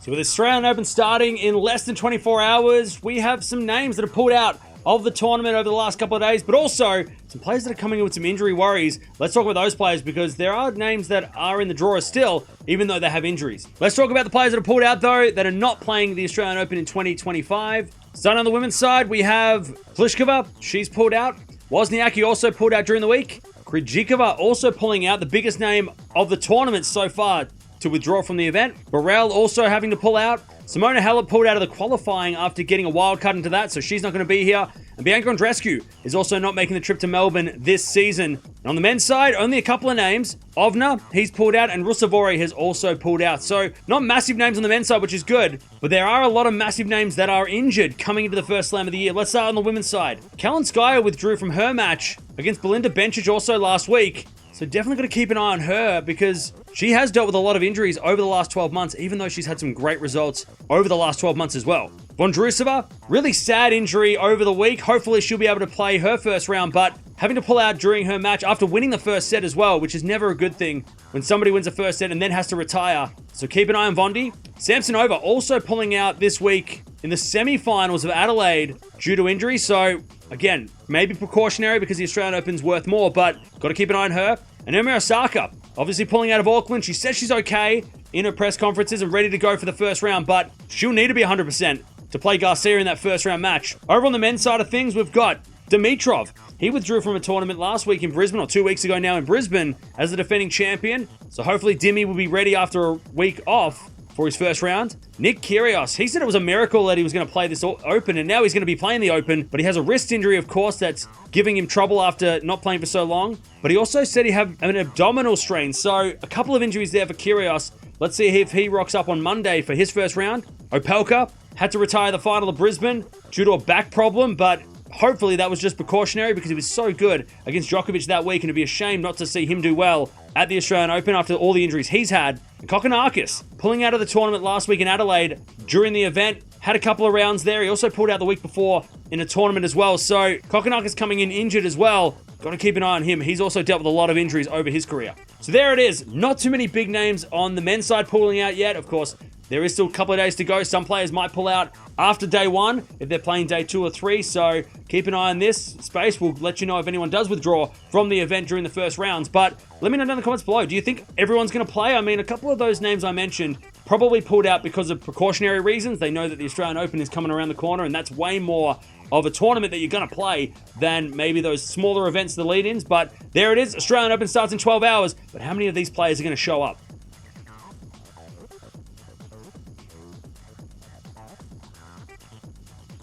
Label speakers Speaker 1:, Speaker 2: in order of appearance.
Speaker 1: So with the Australian Open starting in less than 24 hours, we have some names that have pulled out of the tournament over the last couple of days, but also some players that are coming in with some injury worries. Let's talk about those players because there are names that are in the draw still, even though they have injuries. Let's talk about the players that are pulled out, though, that are not playing the Australian Open in 2025. Starting on the women's side, we have Krejcikova. She's pulled out. Wozniacki also pulled out during the week. Krejcikova also pulling out, the biggest name of the tournament so far to withdraw from the event. Boronia also having to pull out. Simona Halep pulled out of the qualifying after getting a wild cut into that, so she's not going to be here. And Bianca Andreescu is also not making the trip to Melbourne this season. And on the men's side, only a couple of names. Ovna, he's pulled out, and Rusevori has also pulled out. So not massive names on the men's side, which is good, but there are a lot of massive names that are injured coming into the first slam of the year. Let's start on the women's side. Kalinskaya withdrew from her match against Belinda Bencic also last week. So definitely got to keep an eye on her because she has dealt with a lot of injuries over the last 12 months, even though she's had some great results over the last 12 months as well. Vondrousova, really sad injury over the week. Hopefully she'll be able to play her first round, but having to pull out during her match after winning the first set as well, which is never a good thing when somebody wins a first set and then has to retire. So keep an eye on Vondi. Samsonova also pulling out this week in the semi-finals of Adelaide due to injury. So again, maybe precautionary because the Australian Open's worth more, but got to keep an eye on her. And Naomi Osaka, obviously pulling out of Auckland. She says she's okay in her press conferences and ready to go for the first round, but she'll need to be 100% to play Garcia in that first round match. Over on the men's side of things, we've got Dimitrov. He withdrew from a tournament last week in Brisbane, or 2 weeks ago now in Brisbane, as the defending champion. So hopefully Dimmy will be ready after a week off for his first round. Nick Kyrgios, he said it was a miracle that he was going to play this Open, and now he's going to be playing the Open, but he has a wrist injury, of course, that's giving him trouble after not playing for so long. But he also said he had an abdominal strain, so a couple of injuries there for Kyrgios. Let's see if he rocks up on Monday for his first round. Opelka had to retire the final of Brisbane due to a back problem, but hopefully that was just precautionary because he was so good against Djokovic that week, and it'd be a shame not to see him do well at the Australian Open after all the injuries he's had. And Kokkinakis pulling out of the tournament last week in Adelaide during the event, had a couple of rounds there. He also pulled out the week before in a tournament as well. So Kokkinakis coming in injured as well. Got to keep an eye on him. He's also dealt with a lot of injuries over his career. So there it is. Not too many big names on the men's side pulling out yet. Of course, there is still a couple of days to go. Some players might pull out after day one if they're playing day 2 or 3. So keep an eye on this space. We'll let you know if anyone does withdraw from the event during the first rounds. But let me know down in the comments below. Do you think everyone's going to play? I mean, a couple of those names I mentioned probably pulled out because of precautionary reasons. They know that the Australian Open is coming around the corner, and that's way more of a tournament that you're going to play than maybe those smaller events, the lead-ins. But there it is. Australian Open starts in 12 hours. But how many of these players are going to show up?